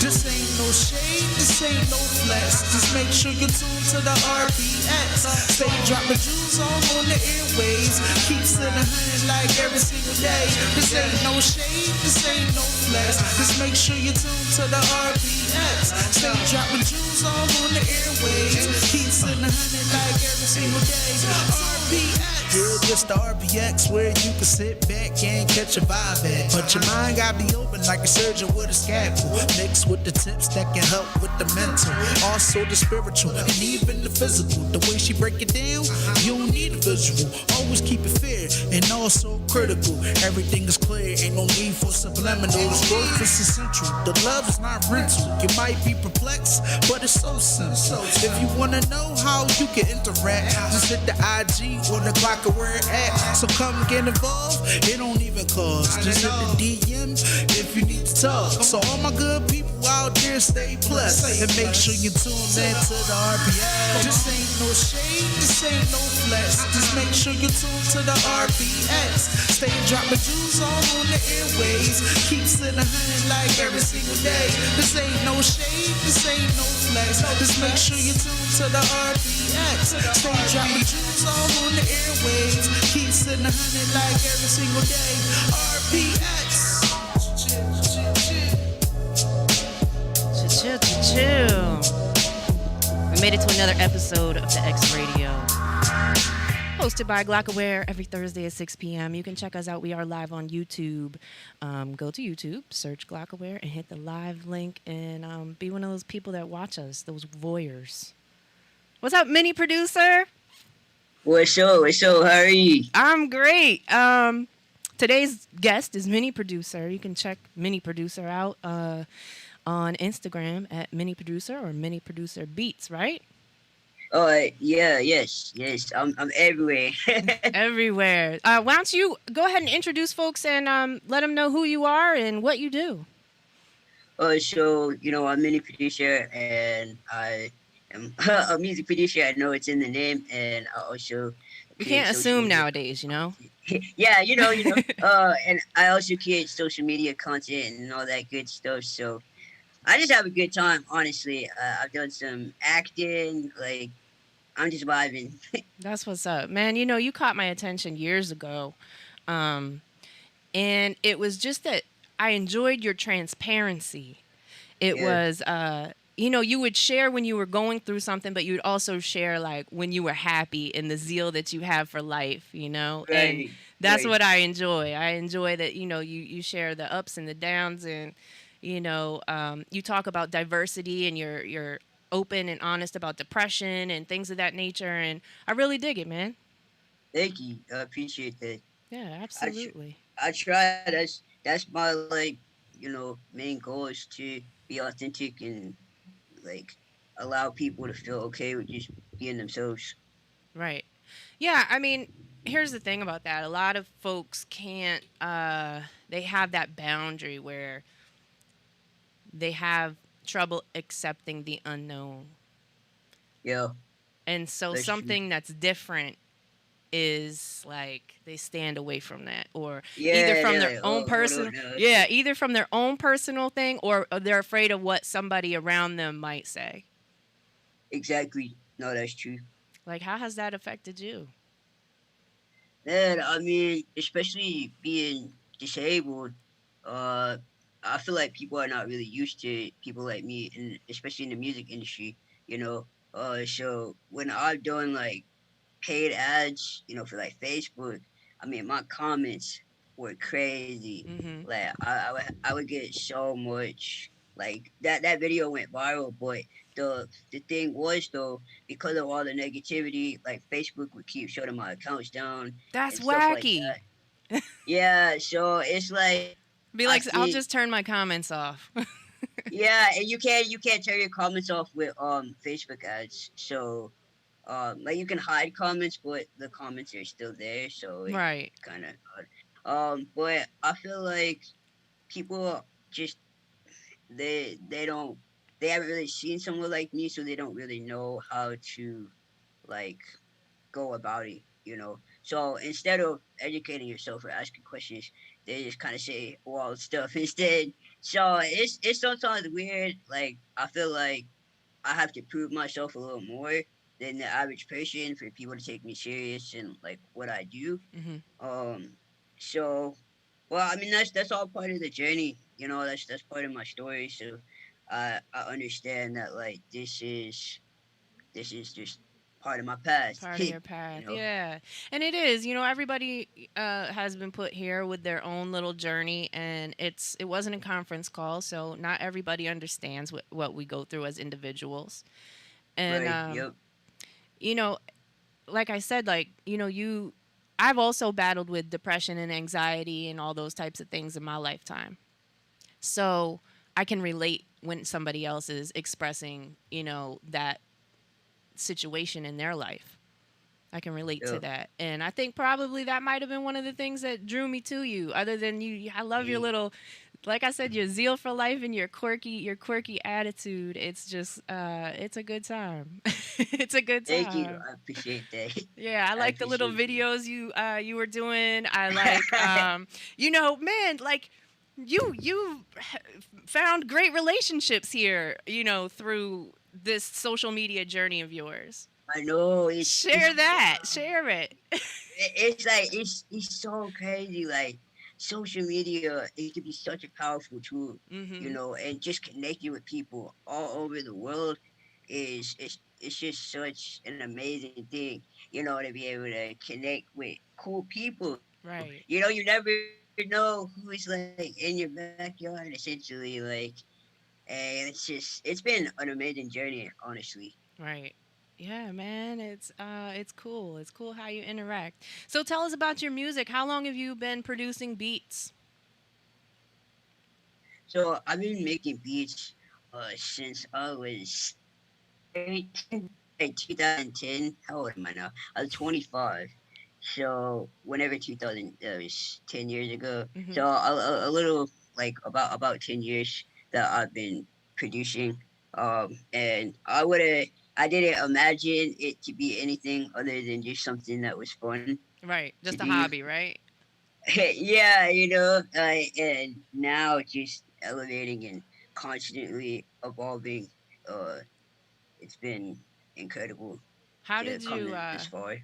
This ain't no shade, this ain't no flex. Just make sure you tune to the RPX. Stay dropping jewels on the airways. Keep sitting hunting like every single day. This ain't no shade, this ain't no flex. Just make sure you tune to the RPX. Stay dropping jewels on the airways. Keep sitting hunting like every single day. RPX. Yeah, just the RPX where you can sit back and catch a vibe at. But your mind gotta be open like a surgeon with a scalpel. Mixed with the tips that can help with the mental, also the spiritual, and even the physical. The way she break it down, you don't need a visual. Always keep it fair and also critical. Everything is clear, ain't no need for subliminals. Growth is essential, the love is not rental. You might be perplexed, but it's so simple. If you wanna know how you can interact, just hit the IG or the clock of where it at. So come get involved, it don't even cost. Just hit the DM if you need to talk. So all my good people out there, stay blessed and make sure you tune in to the RPX. This ain't no shade, this ain't no flex. Just make sure you tune to the RPX. Stay dropping jewels on the airways. Keep sitting hunting like every single day. This ain't no shade, this ain't no flex. Just make sure you tune to the RPX. Stay dropping jewels on the airways. Keep sitting hunting like every single day. RPX. Chill. We made it to another episode of the X Radio, hosted by Glockaware every Thursday at 6 p.m. You can check us out. We are live on YouTube. Go to YouTube, search Glockaware, and hit the live link, and be one of those people that watch us, those voyeurs. What's up, mini producer? What's up? How are you? I'm great. Today's guest is mini producer. You can check mini producer out on Instagram at mini producer or mini producer beats, right? Oh, yes. I'm everywhere. Everywhere. Why don't you go ahead and introduce folks and let them know who you are and what you do. So I'm mini producer and I am a music producer. I know it's in the name, and I also you can't assume nowadays, you know. Yeah, and I also create social media content and all that good stuff. So I just have a good time, honestly. I've done some acting, like I'm just vibing. That's what's up, man. You know, you caught my attention years ago, and it was just that I enjoyed your transparency. It was, you would share when you were going through something, but you would also share like when you were happy and the zeal that you have for life, Right, and that's right. what I enjoy. I enjoy that, you share the ups and the downs, and, you talk about diversity, and you're open and honest about depression and things of that nature. And I really dig it, man. Thank you. I appreciate that. Yeah, absolutely. I try. That's my main goal is to be authentic and like allow people to feel okay with just being themselves. Right. Yeah, I mean, here's the thing about that. A lot of folks can't, they have that boundary where they have trouble accepting the unknown. Yeah. And so That's something that's different is like they stand away from that, or Yeah, either from they're their like, own oh, personal, no. either from their own personal thing, or they're afraid of what somebody around them might say. Exactly. No, that's true. Like, how has that affected you? And I mean, especially being disabled, uh, I feel like people are not really used to people like me, and especially in the music industry. You know, so when I've done like paid ads, for like Facebook, I mean, my comments were crazy. Mm-hmm. Like I would get so much like that video went viral, but the thing was though, because of all the negativity, like Facebook would keep shutting my accounts down That's and stuff like wacky. that. Yeah, so it's like Be I like, I'll see. just turn my comments off. Yeah, and you can't turn your comments off with Facebook ads. So like you can hide comments, but the comments are still there, so it's Right. kind of hard. But I feel like people just they don't they haven't really seen someone like me, so they don't really know how to like go about it. So instead of educating yourself or asking questions, they just kind of say wild stuff instead. So it's sometimes weird. Like I feel like I have to prove myself a little more than the average person for people to take me serious and like what I do. Hmm. Um, so, well, I mean that's all part of the journey. You know, that's part of my story. So, I understand that like this is just part of my past. Part of your path, You know, yeah. And it is, everybody has been put here with their own little journey, and it wasn't a conference call, so not everybody understands what we go through as individuals. And right? Yep. you know, like I said, like, I've also battled with depression and anxiety and all those types of things in my lifetime. So I can relate when somebody else is expressing, that situation in their life. I can relate to Yep. that. And I think probably that might have been one of the things that drew me to you. Other than you, I love your Yeah. little, like I said, your zeal for life and your quirky attitude. It's just it's a good time. It's a good Thank you. time. I appreciate that. Yeah, I I like the little appreciate that. videos you were doing. I like man, like you found great relationships here, through this social media journey of yours. I know it's Share that. Share it. it's like it's so crazy. Like social media, it could be such a powerful tool, you Mhm. know, and just connecting with people all over the world is it's just such an amazing thing, you know, to be able to connect with cool people. You know, Right. you never know who's like in your backyard, essentially, and it's been an amazing journey, honestly. Right. Yeah, man, it's cool. It's cool how you interact. So tell us about your music. How long have you been producing beats? So I've been making beats since I was 18, like 2010. How old am I now? I was 25. So whenever 2000 was 10 years ago. Mhm. So a little like about 10 years that I've been producing. And I didn't imagine it to be anything other than just something that was fun Right. to Just a do. hobby, right? Yeah, you know, and now just elevating and constantly evolving. Uh, it's been incredible How to did come you this far.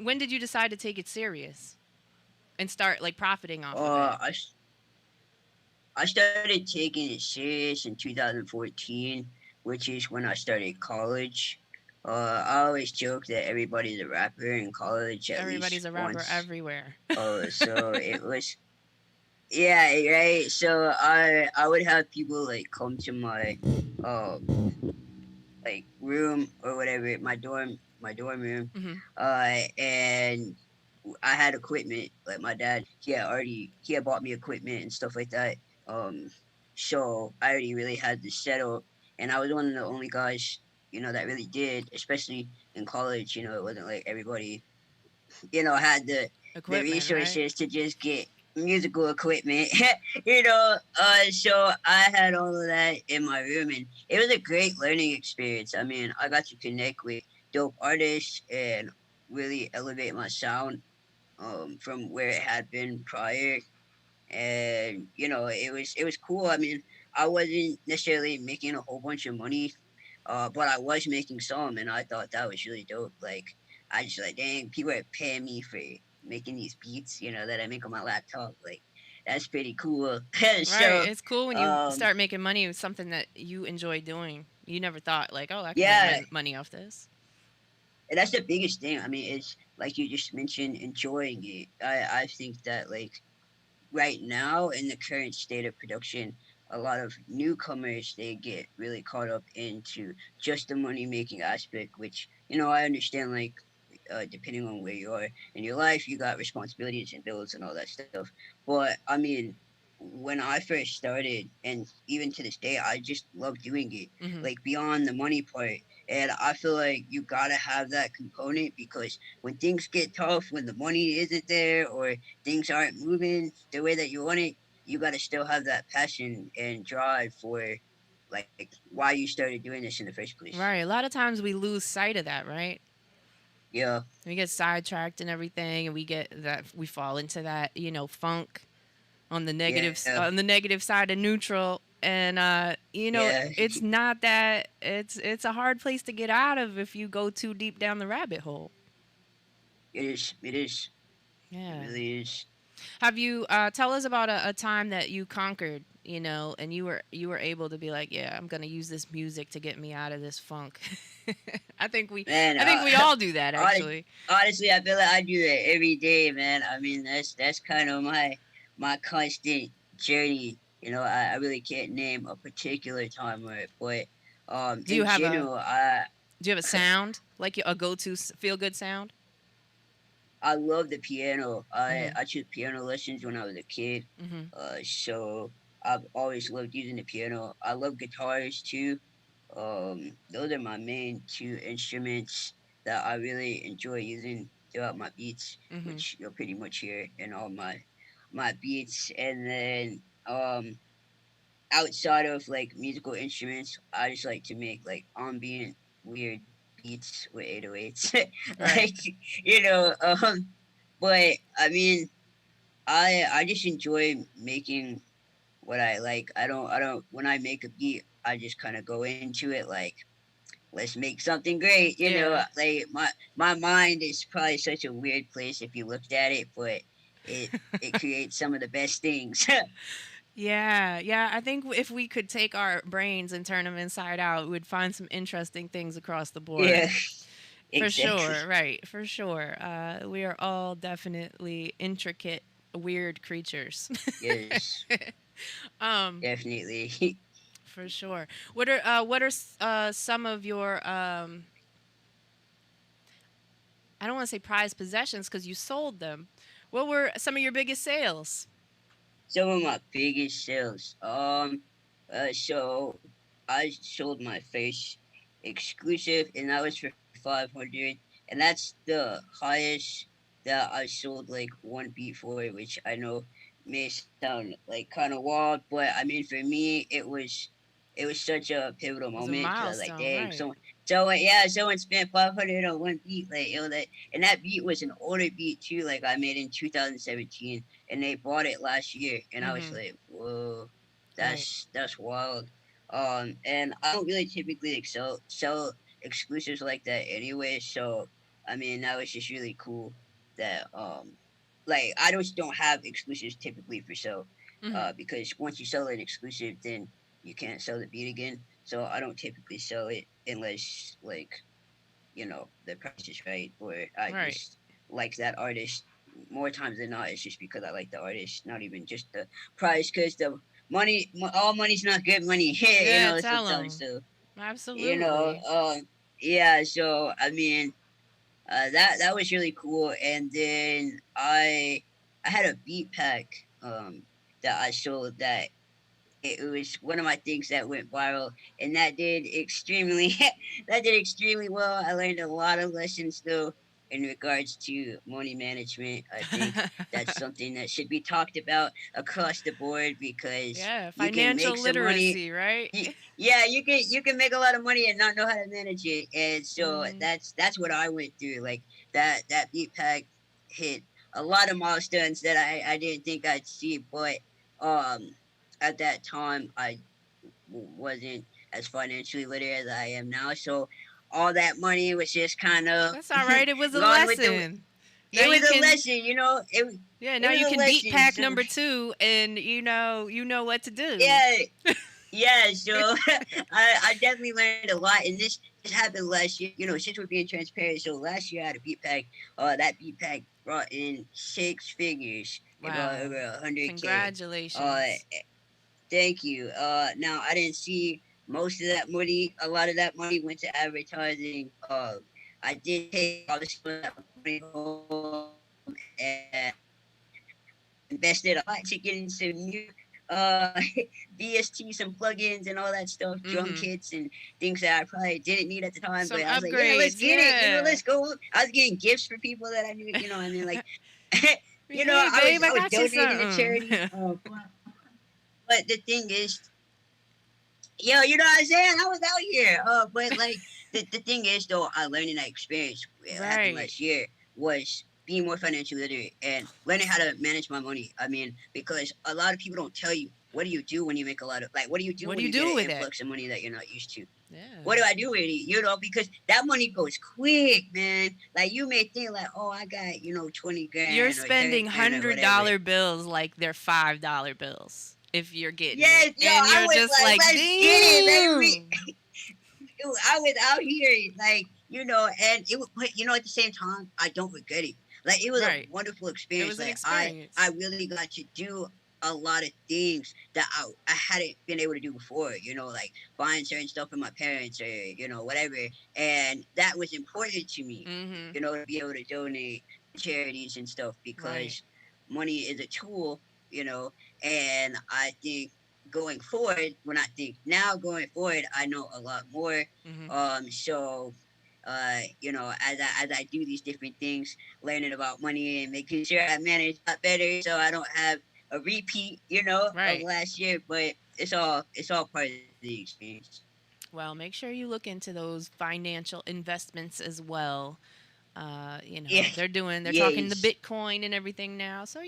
when did you decide to take it serious and start like profiting off of Uh, it? I s- I started taking it serious in 2014, which is when I started college. I always joke that everybody's a rapper in college at Everybody's least a rapper once. everywhere. So it was yeah, right. So I would have people like come to my um like room or whatever, my dorm room, Mhm. and I had equipment. Like my dad, he had bought me equipment and stuff like that. Um, so I already really had the setup, and I was one of the only guys, you know, that really did, especially in college. You know, it wasn't like everybody, you know, had the Equipment, right? resources to just get musical equipment. You know, so I had all of that in my room, and it was a great learning experience. I mean, I got to connect with dope artists and really elevate my sound from where it had been prior. And you know, it was cool. I mean, I wasn't necessarily making a whole bunch of money, but I was making some, and I thought that was really dope. Like, I just like, dang, people are paying me for making these beats, you know, that I make on my laptop. Like, that's pretty cool. Right. So, It's cool when you um, start making money with something that you enjoy doing. You never thought like, oh, I can make yeah, money off this. and that's the biggest thing. I mean, it's like you just mentioned, enjoying it. I think that like right now in the current state of production, a lot of newcomers they get really caught up into just the money making aspect, which you know I understand. Like, depending on where you are in your life, you got responsibilities and bills and all that stuff. But I mean, when I first started, and even to this day, I just love doing it. Mhm. Like beyond the money part, and I feel like you gotta have that component because when things get tough, when the money isn't there, or things aren't moving the way that you want it, you got to still have that passion and drive for like why you started doing this in the first place. Right. A lot of times we lose sight of that, right? Yeah, We get sidetracked and everything, and we fall into that, funk. Yeah. on the negative side of neutral. And Yeah. it's not that it's a hard place to get out of if you go too deep down the rabbit hole. It is. It is. It Yeah. really is. Have you tell us about a time that you conquered, and you were able to be like, yeah, I'm gonna use this music to get me out of this funk. I think we Man, I think we all do that honest, actually. honestly, I feel like I do that every day, man. I mean, that's kind of my constant journey. I really can't name a particular time or it, but Do you in have a general, I do you have a sound like a go-to feel good sound? I love the piano. I Mhm. I took piano lessons when I was a kid. Mhm. So I've always loved using the piano. I love guitars too. Those are my main two instruments that I really enjoy using throughout my beats, Mhm. which you'll pretty much hear in all my beats. And then outside of like musical instruments, I just like to make like ambient weird beats with 808s. Right. like you know, but I mean I just enjoy making what I like. I don't when I make a beat, I just kind of go into it like let's make something great. Yeah. Like my mind is probably such a weird place if you looked at it, but it it creates some of the best things. Yeah, yeah. I think if we could take our brains and turn them inside out, we'd find some interesting things across the board. yeah, For sure, exactly. right? For sure. We are all definitely intricate, weird creatures. Yes, um, definitely. for sure. What are some of your I don't want to say prized possessions because you sold them. What were some of your biggest sales? Some of my biggest sales. So I sold my face exclusive, and that was for 500, and that's the highest that I sold like one beat for, which I know may sound like kind of wild, but I mean for me it was such a pivotal It was a moment because I was like, milestone, dang, right? someone spent 500 on one beat, like that, and that beat was an older beat too, like I made in 2017 and they bought it last year, and I was Mm-hmm. like, "Whoa, Right. that's wild." And I don't really typically sell exclusives like that anyway. So I mean, that was just really cool. That like I just don't have exclusives typically for sale, Mm-hmm. because once you sell an exclusive, then you can't sell the beat again. So I don't typically sell it unless like the price is right, or I Right. just like that artist. More times than not, it's just because I like the artist, not even just the price. Because the all money's not good money. Yeah, tell Sometimes. them. So you know, Absolutely. yeah. So I mean, that was really cool. And then I had a beat pack that I sold that it was one of my things that went viral, and that did extremely that did extremely well. I learned a lot of lessons though in regards to money management. I think that's something that should be talked about across the board because Yeah, you can financial make some money. literacy, right? Yeah, you can make a lot of money and not know how to manage it, and so Mm-hmm. that's what I went through. Like that beat pack hit a lot of milestones that I didn't think I'd see, but um at that time I wasn't as financially literate as I am now. So all that money was just kind of That's all right. It was a gone with the. lesson. Now It you was a can lesson, you know. yeah, It now was you a can beat lesson. pack So number 2 and you know what to do. yeah, yeah. So I definitely learned a lot, and this happened last year. Since we're being transparent, so last year I had a beat pack. That beat pack brought in 6 figures. It brought Wow. over 100K. Uh, Congratulations. Thank you. Now I didn't see most of that money. A lot of that money went to advertising. I did take obviously some of that money home and invested a lot to get into new VST, some plugins and all that stuff, drum Mhm. kits and things that I probably didn't need at the time. But Some I was like, yeah, let's upgrades. get it. Yeah. Let's go. I was getting gifts for people that I knew. And then like, Hey, I was babe, I I was got you donating to charity. something. But the thing is, yo, you know what I'm saying? I was out here. But like the thing is though, I learned in that experience happened Right. last year was being more financially literate and learning how to manage my money. I mean, because a lot of people don't tell you what do you do when you make a lot of what do you do What when do you you get do an with it? influx of money that you're not used to? Yeah. What do I do with it? Because that money goes quick, man. Like you may think like, oh, I got 20 grand. You're or 30 spending grand or whatever. $100 bills like they're $5 bills if you're getting Yes, it, yo, and I you're was just like, like, let's get it, baby. damn. Dude, I was out here, and it was, but at the same time, I don't regret it. Like, it was a Right. wonderful It experience. was an Like, experience. I really got to do a lot of things that I hadn't been able to do before, like buying certain stuff for my parents or, whatever. And that was important to me, Mm-hmm. to be able to donate to charities and stuff Right. because money is a tool, and I think going forward, when I think now going forward, I know a lot more. Mm-hmm. So as I do these different things, learning about money and making sure I manage a lot better, so I don't have a repeat, of Right. last year. But it's all part of the experience. Well, make sure you look into those financial investments as well. Yeah. They're talking the Yes. Bitcoin and everything now. So,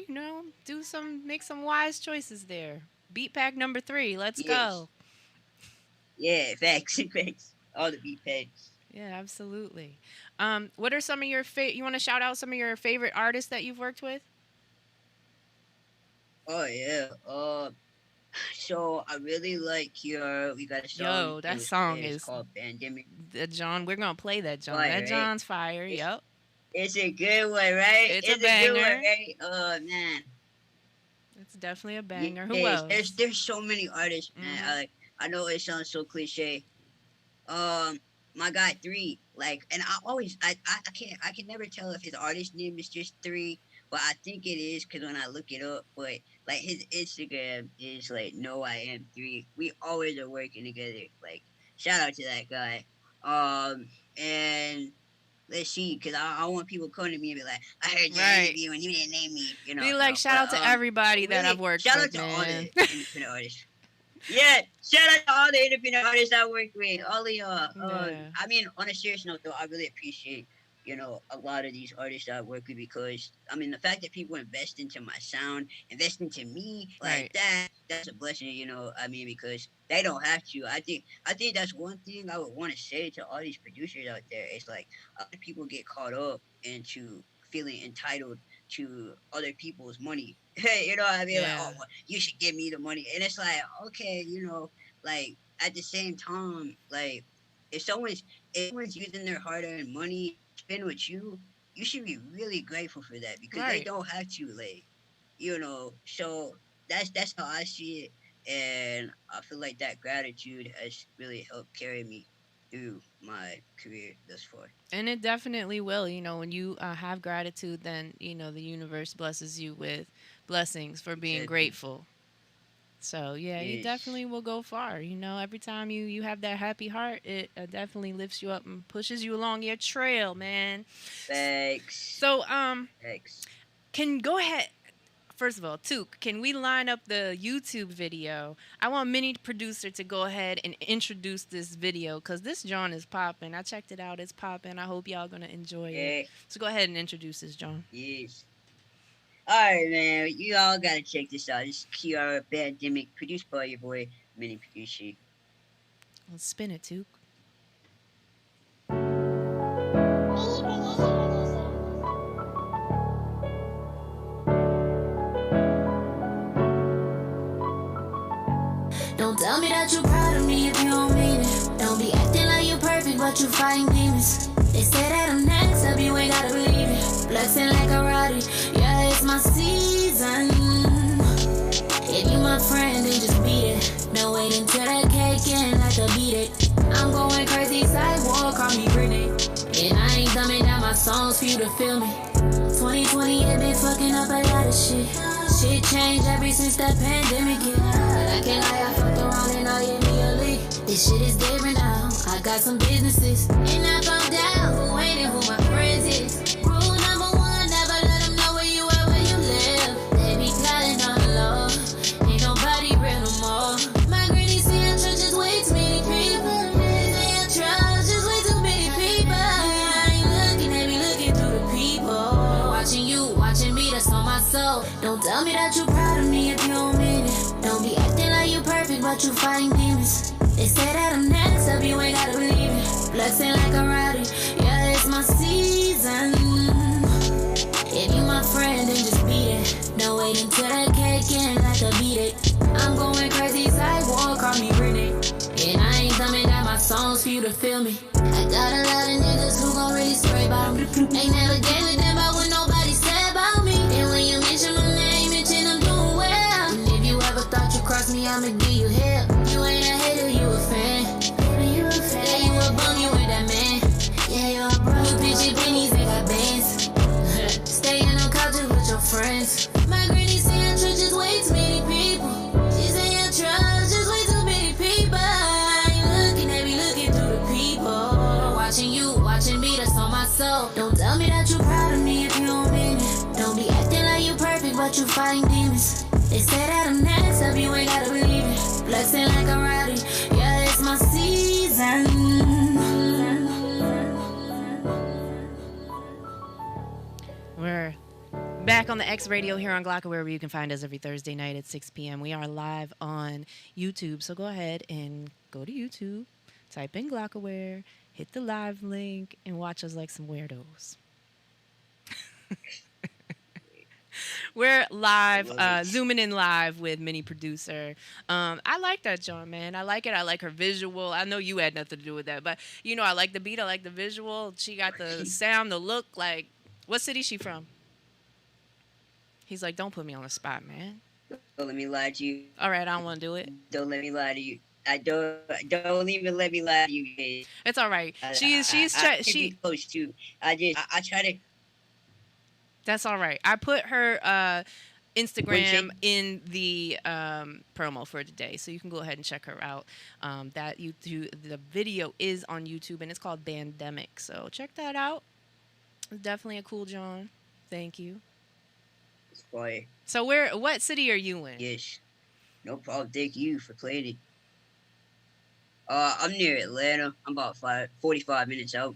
make some wise choices there. Beat pack number 3. Let's Yes. go. Yeah. Facts. Facts. All the beat pegs. Yeah, absolutely. What are some of your you want to shout out some of your favorite artists that you've worked with? Oh yeah. So I really like we got a song. Yo, that song It's is called Pandemic. John. We're gonna play that John. That Fire, right? John's fire. It's Yep, it's a good one, right? it's a It's a good one, banger. right? Oh man. It's definitely a banger. Who Yes. There's else? there's so many artists, man. Mhm. I know it sounds so cliche. Um, my guy Three, and I always I can never tell if his artist name is just Three, but I think it is because when I look it up, but like his Instagram is like No I Am Three. We always are working together. Like shout out to that guy. And let's see, because I want people coming to me and be like, I heard your Right. interview and you didn't name me, Be like, no. shout But out to everybody that really, I've worked shout out with, to all man. the independent artists. Yeah, shout out to all the independent artists I work with. All of y'all. Yeah. I mean, on a serious note, though, I really appreciate, a lot of these artists that I work with because, I mean, the fact that people invest into my sound, invest into me Right. like that's a blessing, I mean, because they don't have to. I think that's one thing I would want to say to all these producers out there. It's like, a lot of people get caught up into feeling entitled to other people's money. You know what I mean? Like, Yeah. oh, well, you should give me the money. And it's like, okay, like at the same time, like if someone's using their hard earned money to spend with you, you should be really grateful for that because they Right. don't have to, so that's how I see it. And I feel like that gratitude has really helped carry me through my career thus far. And it definitely will. When you have gratitude, then, the universe blesses you with blessings for being Exactly. grateful. So, yeah, you Yes. definitely will go far. Every time you have that happy heart, it definitely lifts you up and pushes you along your trail, man. Thanks. So, Thanks. can go ahead. First of all, Took, can we line up the YouTube video? I want Mini Producer to go ahead and introduce this video because this John is popping. I checked it out. It's popping. I hope y'all going to enjoy it. Yeah. So go ahead and introduce this, John. Yes. Alright, man. You all gotta check this out. This is Kiara Pandemic, produced by your boy, Mini Producer. Let's spin it, Took. Don't tell me that you're proud of me if you don't mean it. Don't be acting like you're perfect, but you fighting demons. They say that I'm next up, you ain't gotta believe it. Flexing like a Roddy, yeah, it's my season. If you my friend, then just beat it. No wait until that cake in like a beat it. I'm going crazy, sidewalk, call me Britney. And I ain't dumbing down my songs for you to feel me. 2020 it been fucking up a lot of shit. Shit changed ever since that pandemic hit. But I can't lie, I fucked around and I hit me a lick. This shit is different now. I got some businesses. And I found out who ain't and who my friends is. Rule number one, never let them know where you at, where you live. They be plotting on the low. Ain't nobody real no more. My granny say I trust just way too many people. They say I trust just way too many people. I ain't looking, they be looking through the people. Watching soul. Don't tell me that you proud of me if you don't mean it. Don't be acting like you perfect, but you fighting demons. They say that I'm next up, you ain't gotta believe it. Flexing like a rowdy, yeah, it's my season. If you my friend, then just beat it. No wait until the cake in like a beat it. I'm going crazy, sidewalk, call me Britney. And I ain't coming down my songs for you to feel me. I got a lot of niggas who gon' really spray about me. Ain't never gave a damn about what nobody said about me. And when you mention my name, mention I'm doing well. And if you ever thought you crossed me, I'ma give you hell. You ain't a hater, you a fan. Baby, you a fan. Yeah, you a bum, you with that man. Yeah, you a bro. You pitchin' pennies, they got bands. Staying on couches with your friends. My granny saying churches way too many people. She saying trust just way too many people. You looking at me, looking through the people. Watching you, watching me, that's on my soul. Don't tell me that you proud of me if you don't mean it. Don't be acting like you perfect, but you fighting demons. They say that I'm next up, you ain't gotta believe it. Flexing like a rowdy, yeah, it's my season. We're back on the X Radio here on Glocka, wherever you can find us every Thursday night at 6 p.m. We are live on YouTube, so go ahead and go to YouTube, type in Glockaware, hit the live link, and watch us like some weirdos. We're live, zooming in live with Mini Producer. I like that, John, man. I like it. I like her visual. I know you had nothing to do with that, but, you know, I like the beat. I like the visual. She got the sound, the look. Like, what city she from? He's like, don't put me on the spot, man. Don't let me lie to you. All right, I don't want to do it. Don't let me lie to you. Don't even let me lie to you. Guys. It's all right. She close to. I try to. That's all right. I put her Instagram in the promo for today, so you can go ahead and check her out. The video is on YouTube and it's called Bandemic. So check that out. It's definitely a cool John. Thank you. It's quiet. So what city are you in? Yes. No problem. Thank you for playing it. I'm near Atlanta. I'm about 45 minutes out.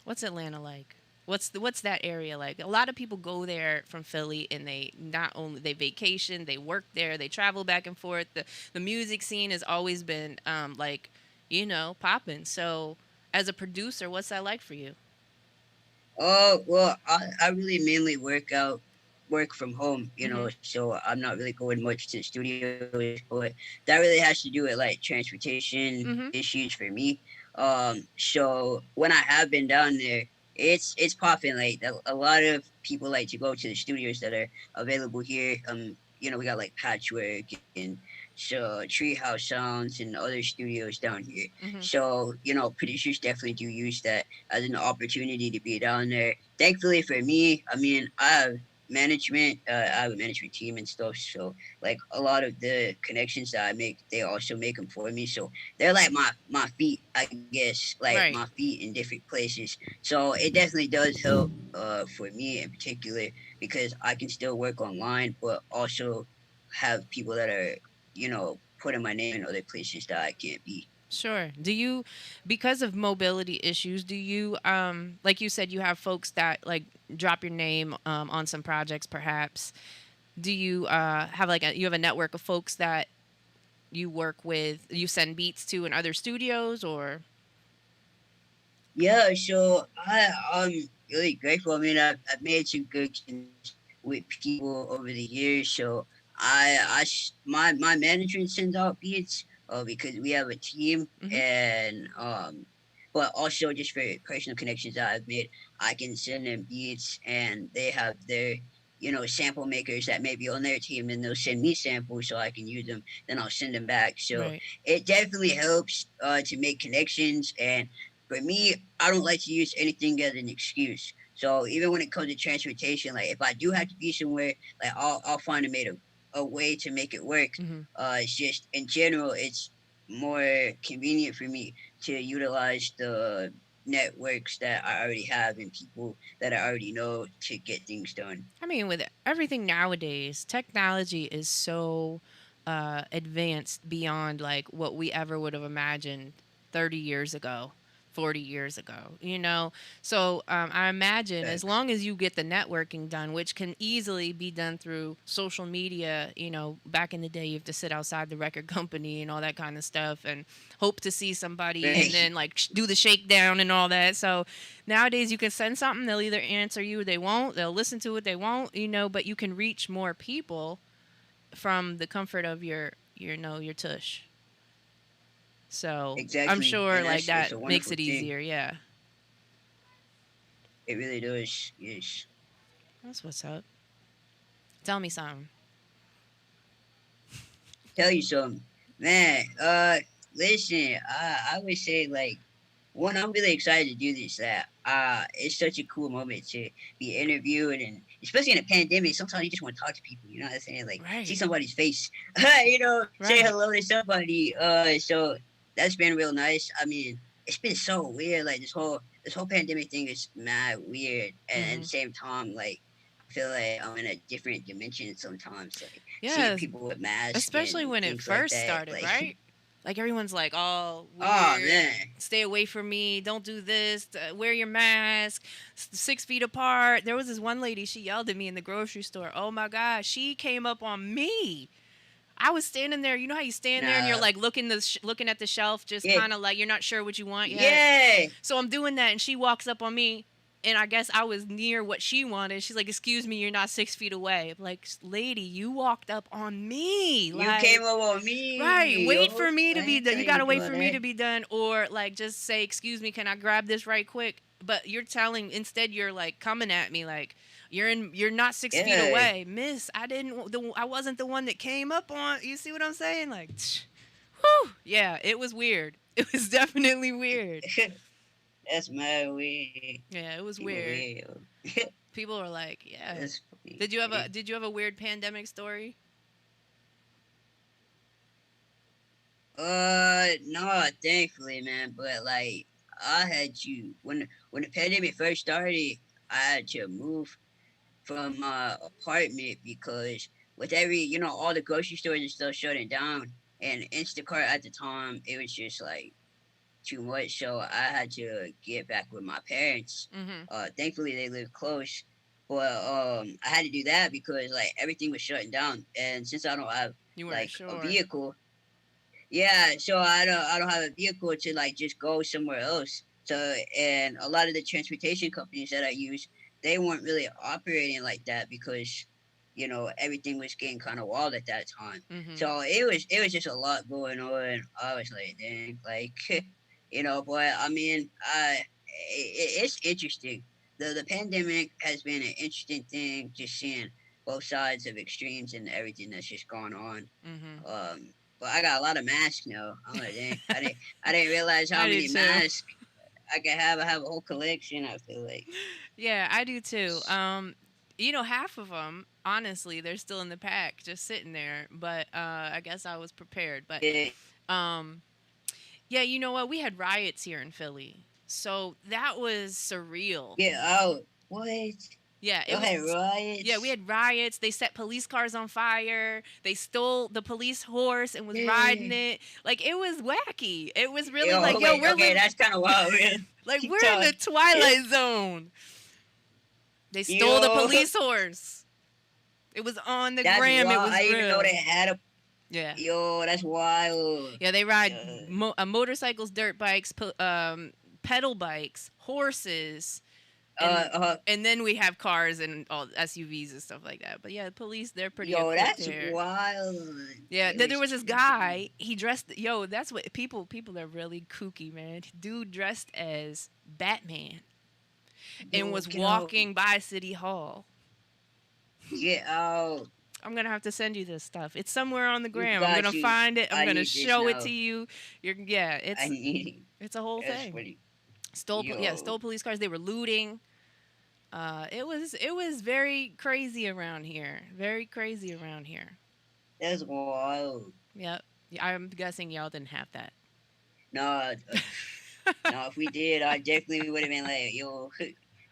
What's Atlanta like? What's that area like? A lot of people go there from Philly, and they not only they vacation, they work there, they travel back and forth. The music scene has always been popping. So, as a producer, what's that like for you? Well, I really mainly work from home, so I'm not really going much to the studios, but that really has to do with like transportation issues for me. So when I have been down there, it's popping. Like a lot of people like to go to the studios that are available here. We got like Patchwork and Treehouse Sounds and other studios down here. So producers definitely do use that as an opportunity to be down there. Thankfully for me, I mean, I have management. I have a management team and stuff. So like a lot of the connections that I make, they also make them for me. So they're like my feet, I guess, like Right. my feet in different places. So it definitely does help for me in particular because I can still work online, but also have people that are putting my name in other places that I can't be. Sure. Do you, because of mobility issues, do you, like you said, you have folks that like drop your name on some projects, perhaps? Do you have you have a network of folks that you work with, you send beats to in other studios, or? Yeah, so I'm really grateful. I mean, I've made some good connections with people over the years. So my management sends out beats because we have a team, and but also just for personal connections that I've made, I can send them beats, and they have their sample makers that may be on their team, and they'll send me samples so I can use them. Then I'll send them back. So Right. it definitely helps to make connections. And for me, I don't like to use anything as an excuse. So even when it comes to transportation, like if I do have to be somewhere, like I'll find a way to make it work. It's just in general, it's more convenient for me to utilize the networks that I already have and people that I already know to get things done. I mean, with everything nowadays, technology is so advanced beyond like what we ever would have imagined 30 years ago 40 years ago, you know? So I imagine as Facts. long as you get the networking done, which can easily be done through social media, you know, back in the day, you have to sit outside the record company and all that kind of stuff and hope to see somebody and Right. then like do the shakedown and all that. So nowadays you can send something, they'll either answer you or they won't, they'll listen to it, they won't, you know, but you can reach more people from the comfort of your know, your tush. So I'm Exactly, sure and like that's it's that a makes wonderful it thing. easier. Yeah. It really does. Yes. That's what's up. Tell me something. Tell you something, man. Listen, I would say like one, I'm really excited to do this. That it's such a cool moment to be interviewed, and especially in a pandemic, sometimes you just want to talk to people. You know what I'm saying? Like see Right. somebody's face, say Right. hello to somebody. So that's been real nice. I mean, it's been so weird. Like this whole pandemic thing is mad weird, and at Mm-hmm. the same time, like I feel like I'm in a different dimension sometimes. Like seeing Yeah, people with masks especially and when it things like first that. started, Like, right? Like everyone's like, "Oh, oh weird. man, Stay away from me. Don't do this. Wear your mask. 6 feet apart." There was this one lady. She yelled at me in the grocery store. Oh my god, she came up on me. I was standing there. You know how you stand there and you're nah, like looking at the shelf, just yeah, kind of like you're not sure what you want yet. yeah. So I'm doing that, and she walks up on me, and I guess I was near what she wanted. She's like, "Excuse me, you're not 6 feet away." I'm like, "Lady, you walked up on me. You came Like, up on right? me, Wait yo. for me I to be ain't done. You telling you gotta to do wait all for me that. to be done, or like just say, "Excuse me, can I grab this right quick?" But you're telling instead, you're like coming at me like. You're not 6 feet Yeah, away, Miss. I wasn't the one that came up on. You see what I'm saying? Like, whew, yeah, it was weird. It was definitely weird. that's my way. Yeah, it was People weird. weird, yo. People were like, "Yeah." That's funny. Did you have a weird pandemic story? No, thankfully, man. But like, I had to when the pandemic first started, I had to move from my apartment because with all the grocery stores and stuff shutting down, and Instacart at the time, it was just like too much. So I had to get back with my parents. Mm-hmm. Thankfully they live close, but I had to do that because like everything was shutting down, and since I don't have You weren't like a sure. vehicle, yeah, so I don't have a vehicle to like just go somewhere else. So and a lot of the transportation companies that I use, they weren't really operating like that because everything was getting kind of wild at that time. Mm-hmm. So it was just a lot going on. I was like, dang, like but I mean, it's interesting. The pandemic has been an interesting thing, just seeing both sides of extremes and everything that's just gone on. Mm-hmm. But I got a lot of masks now. I'm like, dang, I didn't realize how I do many too. masks I could have. I have a whole collection. I feel like, Yeah, I do too. You know, half of them, honestly, they're still in the pack, just sitting there. But I guess I was prepared. But yeah, um, yeah, you know what? We had riots here in Philly, so that was surreal. yeah. Oh, what? Yeah, it Y'all was. had Yeah, we riots? had riots. They set police cars on fire. They stole the police horse and was riding Yeah. it. Like it was wacky. It was really Yo, like, yo, wait, we're okay, living that's kind of wild, man. like Keep we're in the telling. Twilight Zone. They stole the Yo, police horse. It was on the that's gram. It wild. was I didn't even know they real. had a. Yeah. Yo, that's wild. Yeah, they ride Uh, motorcycles, dirt bikes, pedal bikes, horses, uh, and uh, and then we have cars and all SUVs and stuff like that. But yeah, the police they're pretty yo, equipped that's here. wild. Yeah, It there was was this tripping. guy. He dressed. Yo, that's what people are really kooky, man. Dude dressed as Batman and Yo, was get out. walking by City Hall. Get out. I'm gonna have to send you this stuff. It's somewhere on the You gram. I'm got gonna you. find it. I'm I gonna need this show it to now. you. Yeah, I need it. it's a whole That's thing. funny. Stole Yo, police cars. They were looting. It was very crazy around here. Very crazy around here. that's wild. Yep. Yeah, I'm guessing y'all didn't have that. No, no, if we did, I definitely would have been like, yo,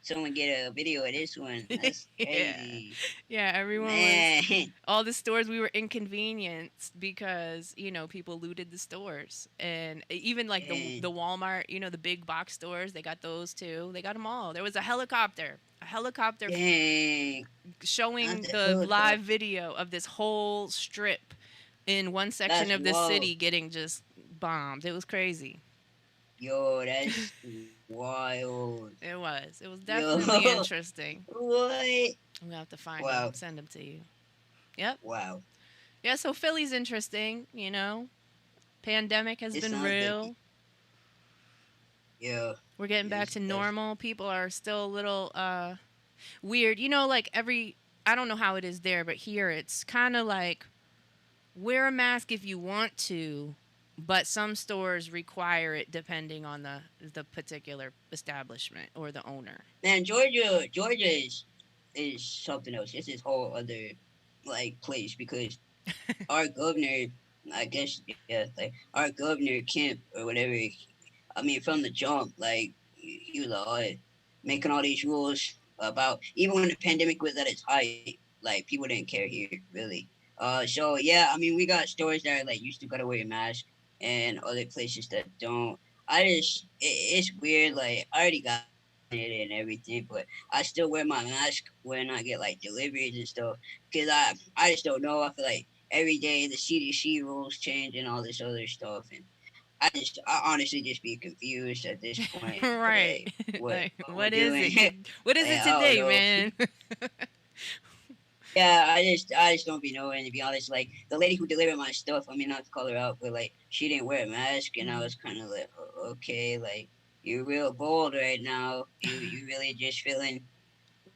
someone get a video of this one. That's Yeah. crazy, Yeah, everyone was man. all the stores we were inconvenienced because, people looted the stores. And even like the Dang, Walmart, the big box stores, they got those too. They got them all. There was a helicopter dang, not showing the the live helicopter. video of this whole strip in one section That's of the wild. city getting just bombed. It was crazy. Yo, that's wild. It was Yo, definitely interesting. what? We'll have to find them, Wow, send them to you. Yep. wow. Yeah, so Philly's interesting. Pandemic has It been sounds like real. yo. We're getting back Yes, to that's normal. People are still a little weird. Like I don't know how it is there, but here it's kind of like wear a mask if you want to, but some stores require it depending on the particular establishment or the owner. man. Georgia is something else. It's this whole other like place because our governor, I guess, yeah, like our governor Kemp or whatever. I mean, from the jump, like he was making all these rules about even when the pandemic was at its height, like people didn't care here really. So yeah, I mean, we got stores that are like you still gotta wear a mask, and other places that don't. It's weird. Like I already got it and everything, but I still wear my mask when I get like deliveries and stuff because I just don't know. I feel like every day the CDC rules change and all this other stuff, and I honestly just be confused at this point. Right. Like Like what we're what is doing. it? What is it I don't today, know. man? Yeah, I just don't be knowing to be honest. Like the lady who delivered my stuff, I mean not to call her out, but like she didn't wear a mask, and I was kind of like, okay, like you're real bold right now. You really just feeling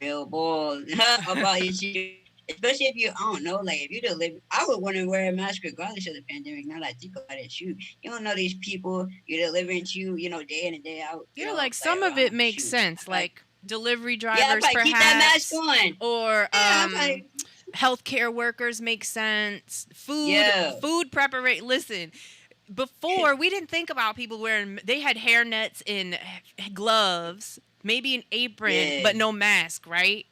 real bold about your situation. Especially if you, I don't know, like if you deliver, I would want to wear a mask regardless of the pandemic. Now that I think about it, shoot, you don't know these people you're delivering to, day in and day out. Yeah, like Like some of it makes shoot, sense, like like delivery yeah, I drivers probably keep that mask perhaps, on. or Yeah, I'm like, healthcare workers make sense. Food yeah, food preparation. Listen, before we didn't think about people wearing. They had hair nets and gloves, maybe an apron, yeah, but no mask, right?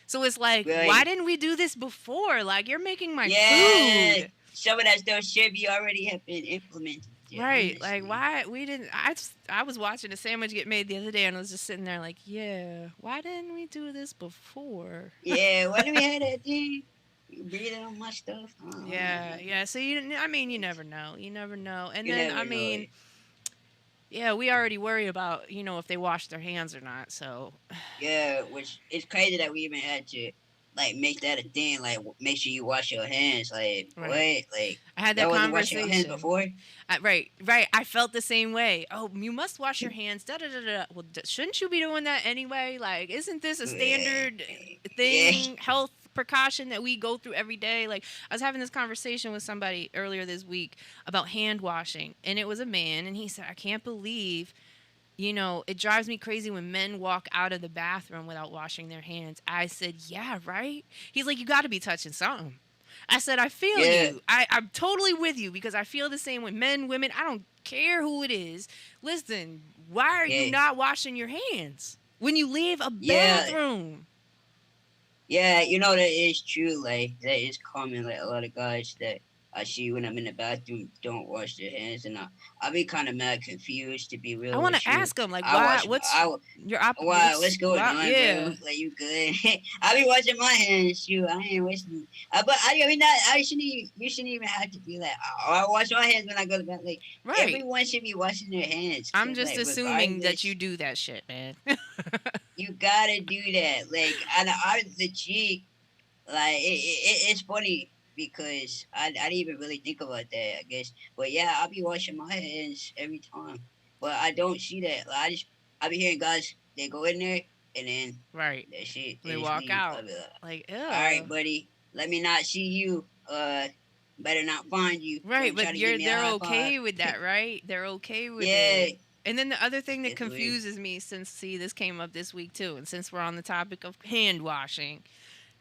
So it's like, why right. didn't we do this before? Like, you're making my Yeah, food. some of that stuff should be already have been implemented. Right. Like, Honestly, why we didn't. I was watching a sandwich get made the other day, and I was just sitting there like, yeah, why didn't we do this before? yeah. Why do we have that thing? You breathing on my stuff? Yeah, yeah. So I mean, you never know. You never know. And You then, never I know. mean, yeah, we already worry about, if they wash their hands or not. So, Yeah, which it's crazy that we even had to like make that a thing. Like, make sure you wash your hands. Like, what? right. Like, I had that y'all wasn't washing your hands conversation. before? Right, right. I felt the same way. Oh, you must wash your hands. Da da da da. Well, shouldn't you be doing that anyway? Like, isn't this a Yeah, standard yeah, thing, health precaution that we go through every day? Like, I was having this conversation with somebody earlier this week about hand washing, and it was a man, and he said, I can't believe. It drives me crazy when men walk out of the bathroom without washing their hands. I said, yeah, right? He's like, you got to be touching something. I said, I feel yeah, you. I'm totally with you because I feel the same with men, women. I don't care who it is. Listen, why are you yeah, not washing your hands when you leave a yeah. bathroom? Yeah, that is true. Like that is common. Like a lot of guys that I see when I'm in the bathroom don't wash their hands, and I be kind of mad confused to be I real want to with you. ask him, like, I why? wash. What's I your Wow, what's going wow, on, yeah, bro? Like you good? I be washing my hands, shoot. I ain't wasting. But I mean, that I shouldn't. Even, you shouldn't even have to be like. Oh, I wash my hands when I go to bed. Like right. everyone should be washing their hands. I'm Cause just like assuming that you regardless, do that shit, man. you gotta do that. Like I legit. Like it's funny because I didn't even really think about that. I guess, but yeah, I'll be washing my hands every time. But I don't see that. Like, I be hearing guys they go in there and then Right. that shit They they just walk leave. I out. be like, Like, all right, ew. buddy, let me not see you. Better not find you. Right, Don't try but to give me a they're high five. okay with that, right? They're okay with Yeah, it. And then the other thing that it's weird. confuses me, since see this came up this week too, and since we're on the topic of hand washing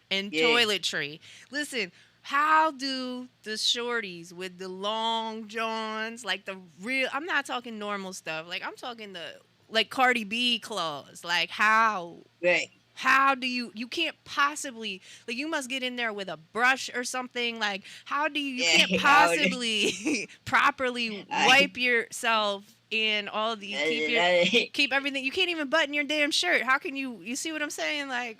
and Yeah, toiletry, listen, how do the shorties with the long johns, like the real? I'm not talking normal stuff. Like I'm talking the like Cardi B clothes. Like Right. how do you can't possibly, like, you must get in there with a brush or something. Like, how do you Yeah. can't possibly properly I, wipe yourself and all the that- keep everything. You can't even button your damn shirt. How can you see what I'm saying? Like,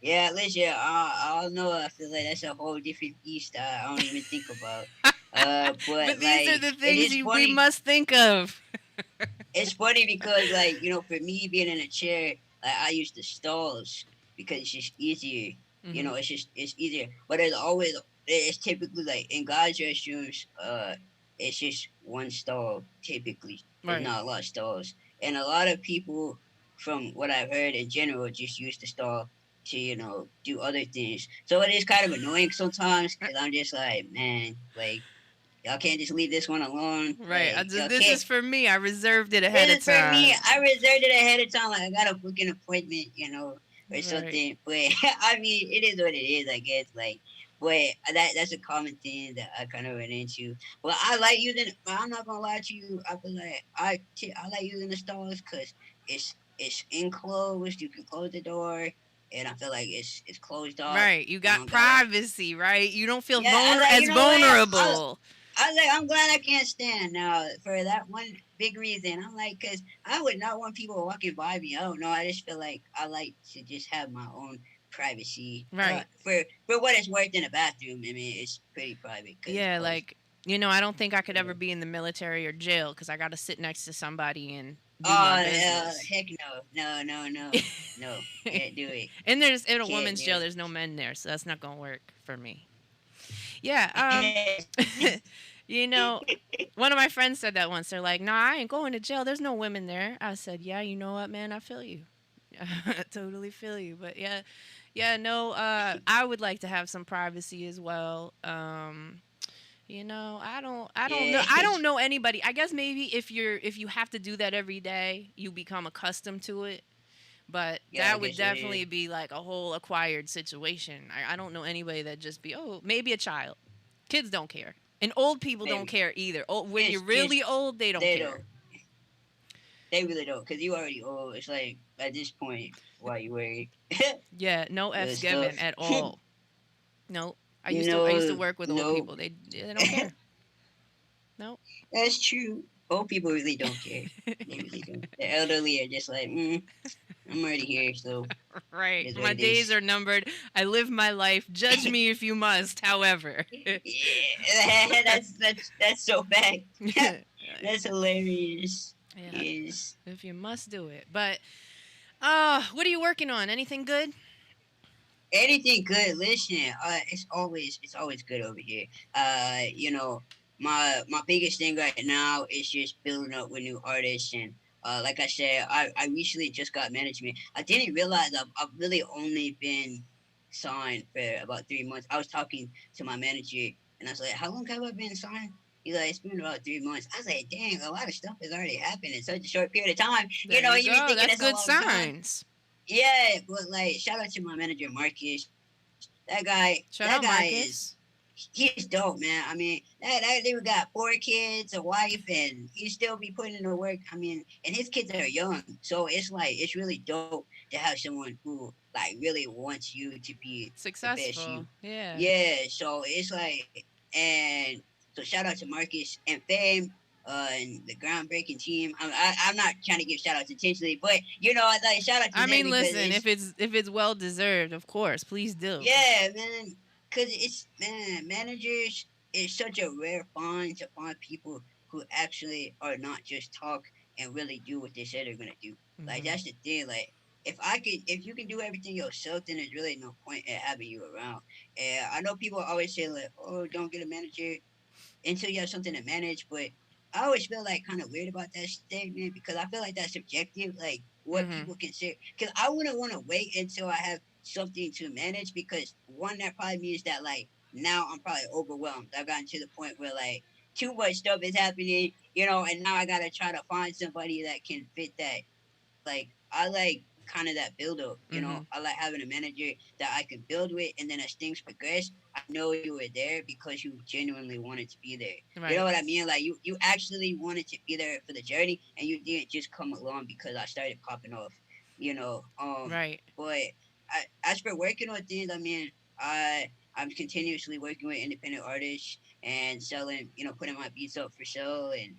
yeah, listen, I don't know. I feel like that's a whole different beast I don't even think about. but But these are like, the it things is we funny. must think of. It's funny because, like, for me being in a chair, like, I use the stalls because it's just easier. Hmm. It's easier. But it's typically like in guys' restrooms. It's just one stall typically. There's Right. not a lot of stalls, and a lot of people, from what I've heard in general, just use the stall to do other things. So it is kind of annoying sometimes because I'm just like, man, like, y'all can't just leave this one alone. Right. Like, y'all This can't. is for me. I reserved it ahead This of is for me. time. I reserved it ahead of time. Like, I gotta book an appointment, or Right. something. But I mean, it is what it is, I guess. Like, but that's a common thing that I kind of ran into. Well, I like using. But I'm not gonna lie to you. I feel like I like using the stalls because it's enclosed. You can close the door, and I feel like it's closed off. Right. You I got don't gotta. privacy, right? You don't feel Yeah, I like. as You know what? vulnerable. I was like, I'm glad I can't stand now for that one big reason. I'm like, because I would not want people walking by me. I don't know. I just feel like I like to just have my own privacy. Right. For what it's worth in a bathroom, I mean, it's pretty private because it's Yeah, closed. like, I don't think I could ever Yeah. be in the military or jail because I got to sit next to somebody and do my Oh, business. heck no. No, no, no. No. Can't do it. And there's in a Can't woman's jail, do there's no men there, so that's not gonna work for me. Yeah. it. You know, one of my friends said that once. They're like, "Nah, I ain't going to jail. There's no women there." I said, "Yeah, you know what, man? I feel you. I totally feel you." But yeah, yeah, no. I would like to have some privacy as well. I don't know. Yeah. I don't know anybody. I guess maybe if you have to do that every day, you become accustomed to it. But Yeah, I that would guess it is. definitely be like a whole acquired situation. I don't know anybody that just be, oh, maybe a child. Kids don't care. And old people don't Maybe. care either. Oh, when you're Kids, really old, they don't they care. don't. They really don't, because you already old. It's like, at this point, why you worried? Yeah, no F's Good given stuff. at all. No. I used to No, work with old no, people. They don't care. No. that's true. Old people really don't care. They really don't. The elderly are just like, I'm already here, so it Right. is what My it days is. are numbered. I live my life. Judge me if you must, however. Yeah, that's so bad. Yeah. That's hilarious. Yeah. Yes. If you must do it. But what are you working on? Anything good? Anything good? Listen, it's always good over here. My biggest thing right now is just building up with new artists, and like I said, I recently just got management. I didn't realize I've really only been signed for about 3 months. I was talking to my manager, and I was like, "How long have I been signed?" He's like, "It's been about 3 months." I was like, "Dang, a lot of stuff has already happened in such a short period of time." There you You be go. thinking That's it's a good long time. signs. Yeah, but like, shout out to my manager Marcus. That guy, Shout that out guy is Marcus. he's dope, man. I mean, that dude got 4 kids, a wife, and he still be putting in the work. I mean, and his kids are young, so it's like it's really dope to have someone who like really wants you to be the best you. Successful. Yeah. Yeah, so it's like, and so shout out to Marcus and Fame. And the groundbreaking team. I'm not trying to give shout outs intentionally, but like shout out to I them mean, because listen, if it's well deserved, of course, please do. yeah, man. Cause managers is such a rare find to find people who actually are not just talk and really do what they say they're gonna do. Like Hmm. that's the thing. Like if you can do everything yourself, then there's really no point in having you around. And I know people always say like, "Oh, don't get a manager until you have something to manage," but I always feel like kind of weird about that statement because I feel like that's subjective, like what Hmm. people consider. Because I wouldn't want to wait until I have something to manage because one, that probably means that like now I'm probably overwhelmed. I've gotten to the point where like too much stuff is happening, and now I gotta try to find somebody that can fit that. Like I like kind of that build up. Mm-hmm. I like having a manager that I could build with, and then as things progress, I know you were there because you genuinely wanted to be there. You know Right. what I mean? Like you actually wanted to be there for the journey, and you didn't just come along because I started popping off. Right. But as for working on things, I mean, I'm continuously working with independent artists and selling, putting my beats up for sale and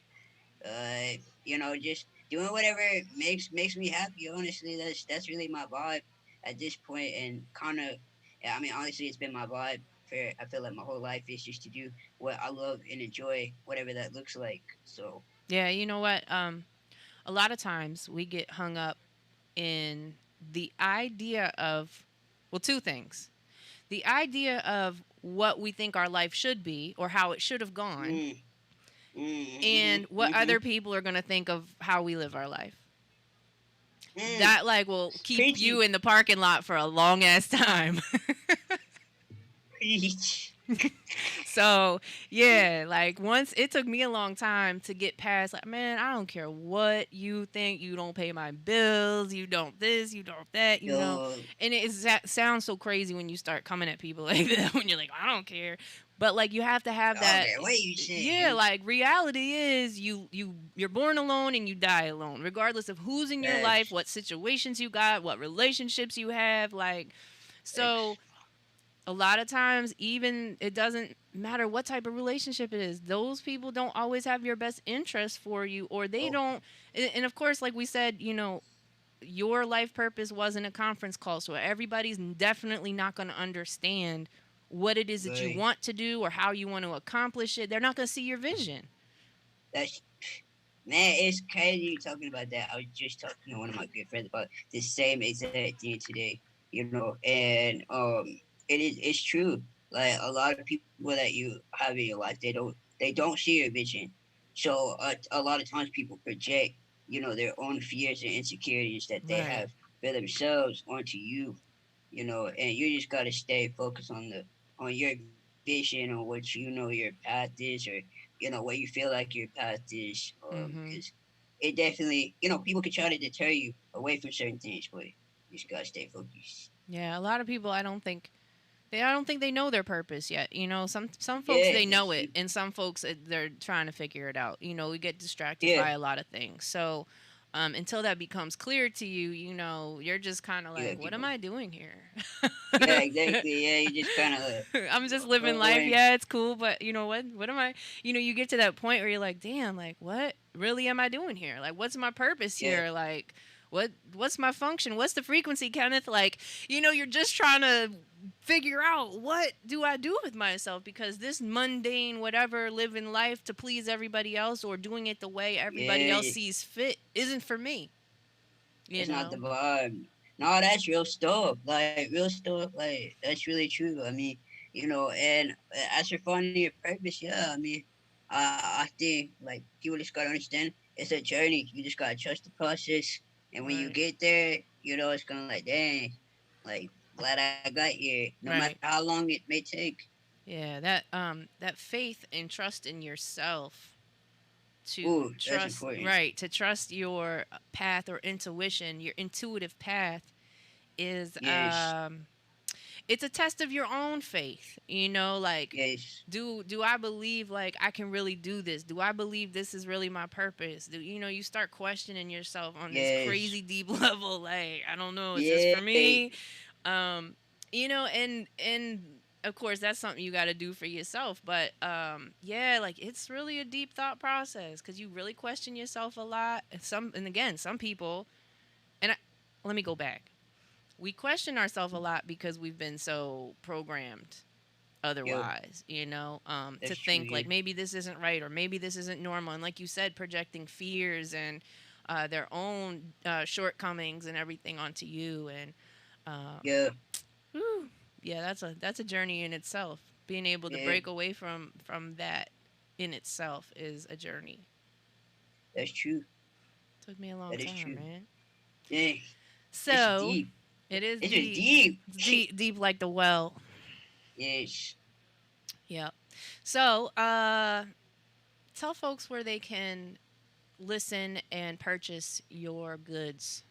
just doing whatever makes me happy. Honestly, that's really my vibe at this point, and kind of, yeah, I mean, honestly, it's been my vibe for I feel like my whole life is just to do what I love and enjoy, whatever that looks like. So Yeah, you know what? A lot of times we get hung up in the idea of, well, two things. The idea of what we think our life should be or how it should have gone, mm, and what mm-hmm. other people are going to think of how we live our life. Mm, That like will keep you preachy, in the parking lot for a long ass time. preach. So yeah, like once it took me a long time to get past like, man, I don't care what you think, you don't pay my bills, you don't this, you don't that. Yo, And sounds so crazy when you start coming at people like that when you're like, I don't care. But like you have to have that. okay, what you Yeah, saying? like reality is you're born alone and you die alone, regardless of who's in your life, That's what situations you got, what relationships you have, like so that's a lot of times even it doesn't matter what type of relationship it is, those people don't always have your best interest for you, or they oh, don't. And of course, like we said, your life purpose wasn't a conference call, so everybody's definitely not going to understand what it is that you boy. want to do or how you want to accomplish it. They're not going to see your vision. That's Man, it's crazy you talking about that. I was just talking to one of my good friends about the same exact thing today. And it's true. Like a lot of people that you have in your life, they don't see your vision. So a lot of times people project, their own fears and insecurities that they Right. have for themselves onto you. And you just gotta stay focused on your vision, on what your path is, or what you feel like your path is. Mm-hmm. Because it definitely, people can try to deter you away from certain things, but you just gotta stay focused. Yeah, a lot of people I don't think they know their purpose yet. Some folks Yeah, they that's know it, true. and some folks they're trying to figure it out. We get distracted Yeah, by a lot of things. So until that becomes clear to you, you're just kind of you like, gotta what keep am going. I doing here? Yeah, exactly. Yeah, you just kind of I'm just living life. going. Yeah, it's cool, but you know what? What am I? You get to that point where you're like, damn, like what really am I doing here? Like, what's my purpose Yeah, here? Like, what's my function? What's the frequency, Kenneth? Like, you're just trying to figure out what do I do with myself, because this mundane whatever living life to please everybody else or doing it the way everybody else yeah. sees fit isn't for me. You It's not the know. vibe. No, that's real stuff. Like real stuff. Like that's really true. I mean, and as for finding your purpose, yeah. I mean, I think like people just gotta understand it's a journey. You just gotta trust the process, and when you Right. get there, it's gonna like, dang, like glad I got here. No matter Right. how long it may take. Yeah, that faith and trust in yourself to Ooh, that's trust, important. right, to trust your path or intuition, your intuitive path is Yes, it's a test of your own faith, like yes, do I believe like I can really do this? Do I believe this is really my purpose? Do you start questioning yourself on this yes, crazy deep level, like I don't know, is this yeah, for me? um and of course that's something you got to do for yourself, but yeah, like it's really a deep thought process because you really question yourself a lot. And again, some people, and let me go back, we question ourselves a lot because we've been so programmed yo, otherwise, to that's true. think Yeah, like maybe this isn't right or maybe this isn't normal, and like you said, projecting fears and their own shortcomings and everything onto you. And um, yeah, whew, yeah, that's a journey in itself. Being able to yeah. break away from that in itself is a journey. That's true. Took me a long That is time, true. man. Yeah, it's So deep. it is It's just deep. deep. It's deep like the well. Yes. Yep. So tell folks where they can listen and purchase your goods.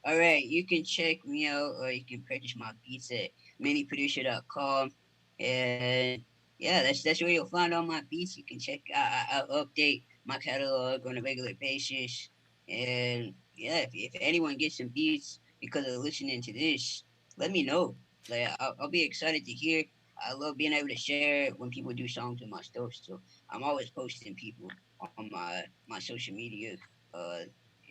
All right, you can check me out, or you can purchase my beats at miniproducer.com. And yeah, that's where you'll find all my beats. You can check. I'll update my catalog on a regular basis. And yeah, if anyone gets some beats because of listening to this, let me know. Like I'll be excited to hear. I love being able to share when people do songs with my stuff. So I'm always posting people on my social media. Uh,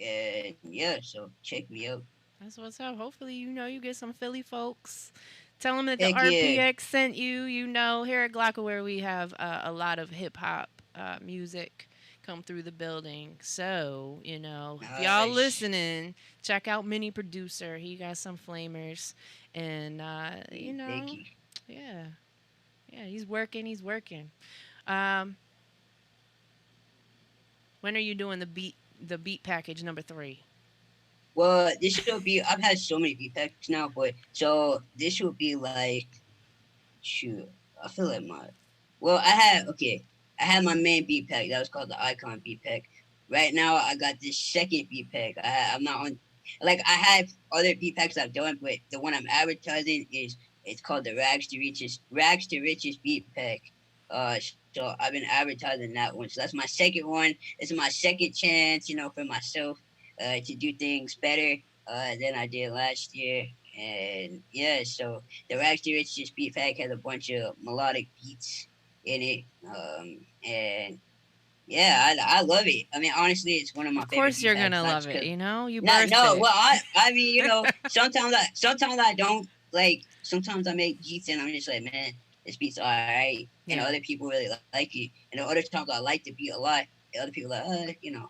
and yeah, so check me out. That's what's up. Hopefully, you get some Philly folks. Tell them that the Heck yeah. RPX sent you. Here at Glockaware, we have a lot of hip hop music come through the building. So, if y'all Nice. listening, check out Mini Producer. He got some flamers. And, Thank you. yeah. Yeah, he's working. He's working. Um, when are you doing the beat package number 3? Well, this will be. I've had so many beat packs now, but so this will be like, shoot. I feel like my. Well, I had my main beat pack that was called the Icon beat pack. Right now, I got this second beat pack. I'm not on. Like I have other beat packs I've done, but the one I'm advertising is it's called the Rags to Riches beat pack. So I've been advertising that one. So that's my second one. It's my second chance, for myself to do things better than I did last year. And yeah, so the Rags to Riches beat pack has a bunch of melodic beats in it. And yeah, I love it. I mean, honestly, it's one of my Of favorite course, beat you're packs. gonna Not love just it. because You no, birthed no. it. Well, I mean, sometimes I don't like. Sometimes I make beats and I'm just like, man, this beat's alright, and other Yeah. people really like it. And the other times I like the beat a lot, and other people like,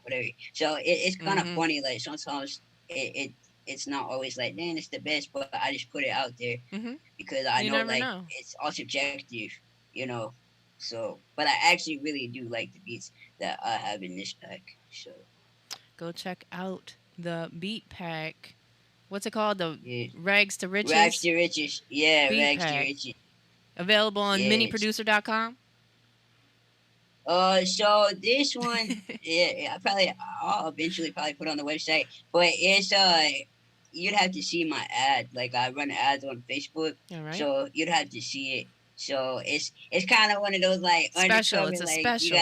whatever. So it's kind of Mm-hmm. funny. Like sometimes it's not always like, man, it's the best, but I just put it out there Mm-hmm. because I know You never like know. it's all subjective, you know. So, but I actually really do like the beats that I have in this pack. So Go check out the beat pack. What's it called? The yeah, Rags to rags Riches to riches. Yeah, beat rags to pack. riches. Available on Yes. miniproducer.com. So this one, yeah, I'll eventually probably put on the website, but you'd have to see my ad. Like I run ads on Facebook, All right. so you'd have to see it. So it's kind of one of those like Special. undercover, It's a like special.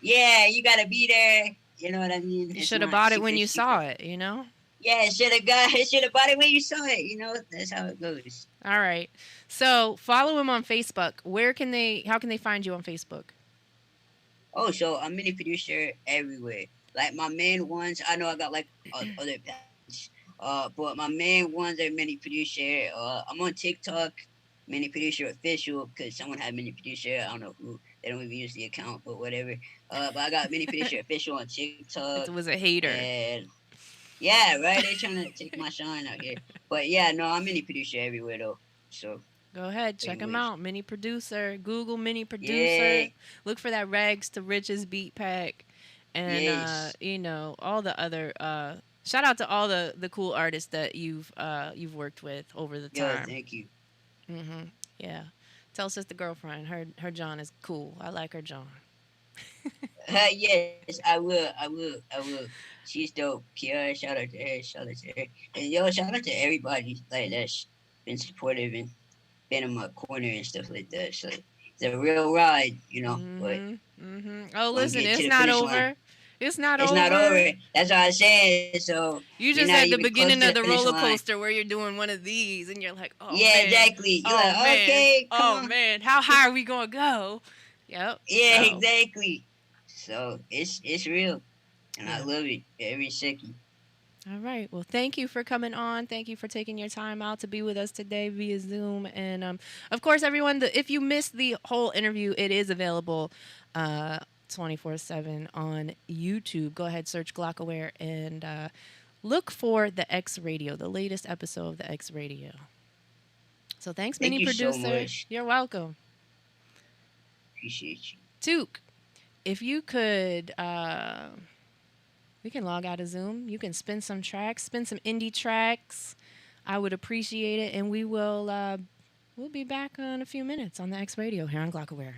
you gotta be there. You know what I mean? You It's should have not bought it when super you saw secret. it. Yeah, should have bought it when you saw it. That's how it goes. All right. So follow him on Facebook. How can they find you on Facebook? Oh, so I'm mini producer everywhere. Like my main ones, I know I got like other pages, but my main ones are mini producer. I'm on TikTok, mini producer official, because someone had mini producer. I don't know who. They don't even use the account, but whatever. But I got mini producer official on TikTok, It was a hater. and yeah, right. They're trying to take my shine out here, but yeah, no, I'm mini producer everywhere though. So Go ahead, pretty check him much, out. Mini producer. Google mini yeah, producer. Look for that rags to riches beat pack, and yes, all the other. Shout out to all the cool artists that you've worked with over the yeah. time. Thank you. Yeah, tell sister girlfriend her John is cool. I like her John. Yes, I will. She's dope. Kiara, shout out to her. Shout out to her. And yo, shout out to everybody like that's been supportive and been in my corner and stuff like that. So it's a real ride. But Oh, gonna listen, get to it's the not finish line. over. It's not It's not over. over. That's what I said. So You you're just not at the even close beginning to of the the finish roller line. coaster where you're doing one of these, and you're like, oh Yeah, man, exactly. You're oh like, man, okay, come oh on. man, how high are we gonna go? Yep. Yeah, So exactly. So it's real, and I yeah. love it every second. All right. Well, thank you for coming on. Thank you for taking your time out to be with us today via Zoom. And of course, everyone, if you missed the whole interview, it is available 24/7 on YouTube. Go ahead, search Glockaware and look for the X Radio, the latest episode of the X Radio. So thanks, Thank mini you so producer. much. You're welcome. Appreciate you. Took, if you could, we can log out of Zoom. You can spin some tracks, spin some indie tracks. I would appreciate it, and we'll be back in a few minutes on the X Radio here on Glockaware.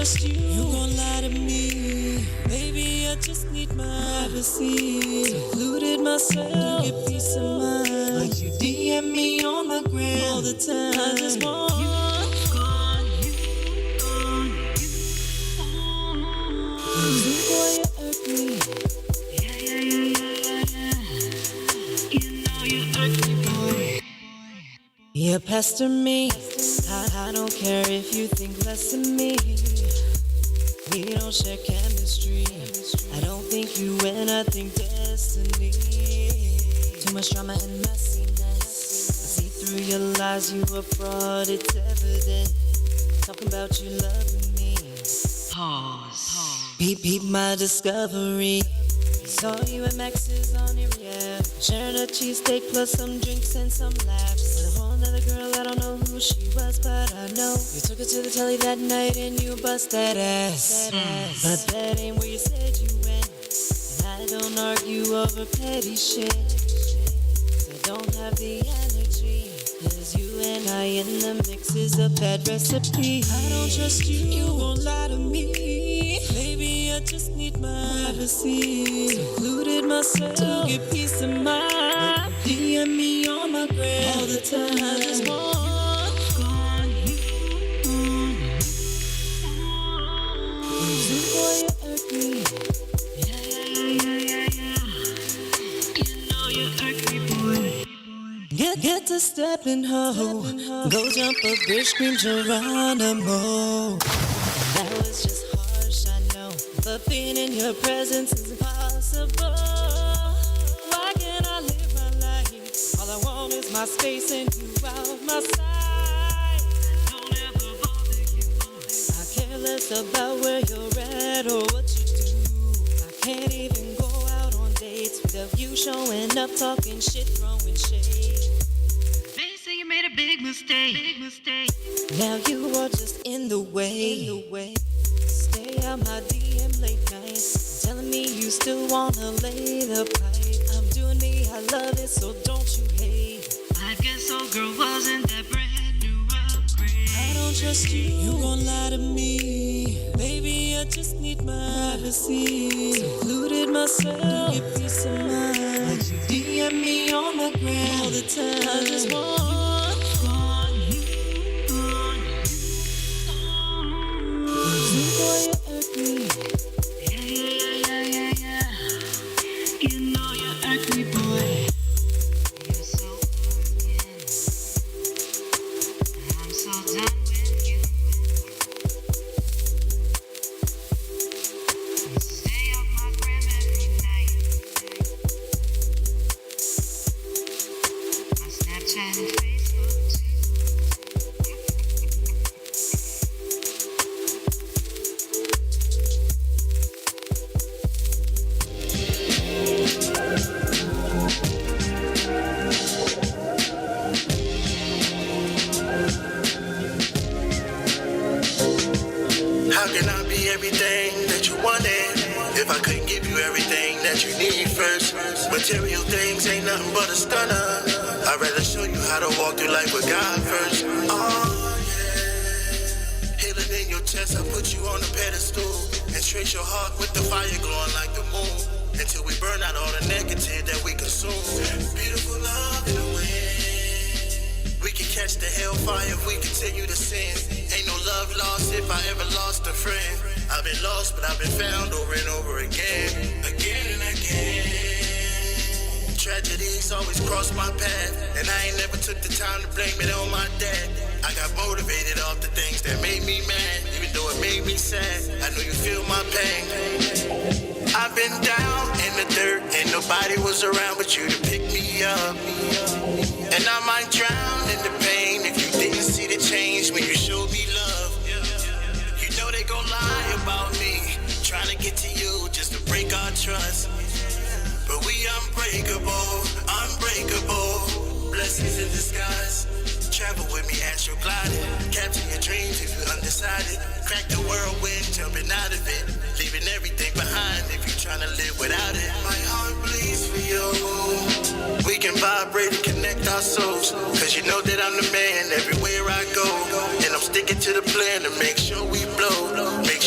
trust you. You gon' lie to me. Baby, I just need my privacy. Secluded myself to get peace of mind. Like you DM me on the gram all the time. I just want you. Boy, you irk me. You know you irk me, boy. You pester me. I don't care if you think less of me. We don't share chemistry. I don't think you and I think destiny. Too much drama and messiness. I see through your lies, you a fraud, it's evident. Talking about you loving me. Pause. Beep, my discovery. Saw you at Max's on your yeah. Sharing a cheesesteak plus some drinks and some laughs. With a whole nother girl, I don't know who she was, but I know you took her to the telly that night and you bust that ass. But that ain't where you said you went. And I don't argue over petty shit. I don't have the energy. Cause you and I in the mix is a bad recipe. I don't trust you, you won't lie to me. Baby, I just need my privacy. Secluded myself to get peace of mind. DM me on my gram all the time. I just want you. Boy, you irk me. You know you irk me, boy. Get to stepping ho. Go jump a bridge, scream Geronimo. That was just harsh, I know. But being in your presence is impossible. Why can't I live my life? All I want is my space and you out my sight. Don't ever bother you. I care less about where you're at or what you do. I can't even go out on dates without you showing up, talking shit, throwing shade. They say you made a big mistake. Now you are just in the way. Stay out my DM late nights, telling me you still wanna lay the pipe. I'm doing me, I love it, so don't you hate. I guess old girl wasn't that brand new upgrade. I don't trust you, you gon' lie to me. Baby, I just need my privacy. Secluded myself to get peace of mind. Like you DM me on the gram all the time. I just want boy, you irk me. Yeah. You know you irk me, boy. You're so working. I'm so done with you. You stay up my gram every night. My Snapchat and Facebook too. How can I be everything that you wanted if I couldn't give you everything that you need first? Material things ain't nothing but a stunner. I'd rather show you how to walk through life with God first. Oh yeah. Healing in your chest, I put you on a pedestal and trace your heart with the fire glowing like the moon until we burn out all the negative that we consume. Beautiful love in the wind. We can catch the hellfire if we continue to sin. Ain't no love lost if I ever lost a friend. I've been lost, but I've been found over and over again and again. Tragedies always cross my path, and I ain't never took the time to blame it on my dad. I got motivated off the things that made me mad, even though it made me sad. I know you feel my pain. I've been down in the dirt, and nobody was around but you to pick me up. And I might drown in the pain if you didn't see the change when you showed me love. You know they gon' lie about me, trying to get to you just to break our trust. But we unbreakable. Blessings in disguise. Travel with me, astro gliding. Capture your dreams if you're undecided. Crack the whirlwind, jumping out of it. Leaving everything behind if you're trying to live without it. My heart bleeds for you. We can vibrate and connect our souls. Cause you know that I'm the man everywhere I go. And I'm sticking to the plan to make sure we blow. Make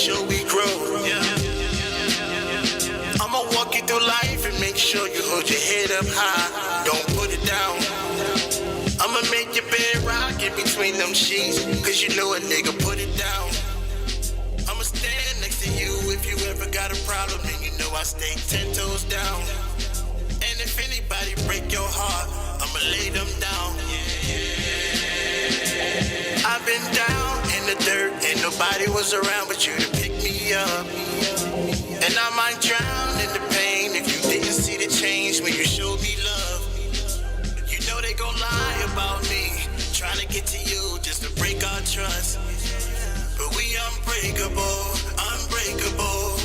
sure you hold your head up high. Don't put it down. I'ma make your bed rock in between them sheets, cause you know a nigga put it down. I'ma stand next to you if you ever got a problem, and you know I stay 10 toes down. And if anybody break your heart, I'ma lay them down. I've been down in the dirt, and nobody was around but you to pick me up. And I might drown in the pain if you didn't see the change when you showed me love. You know they gon' lie about me, trying to get to you just to break our trust. But we unbreakable, unbreakable.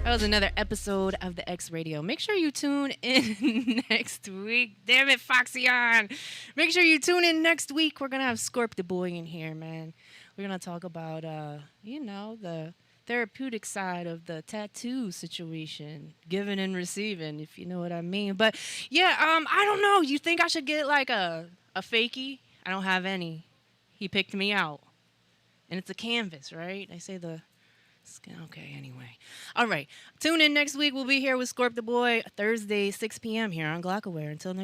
That was another episode of the X Radio. Make sure you tune in next week. Damn it, Foxyon. Make sure you tune in next week. We're going to have Scorp the Boy in here, man. We're going to talk about, the therapeutic side of the tattoo situation, giving and receiving, if you know what I mean. But, yeah, I don't know. You think I should get, like, a fakie? I don't have any. He picked me out. And it's a canvas, right? They say the... Okay, anyway. All right. Tune in next week. We'll be here with Scorp the Boy, Thursday, 6 p.m. here on Glockaware. Until next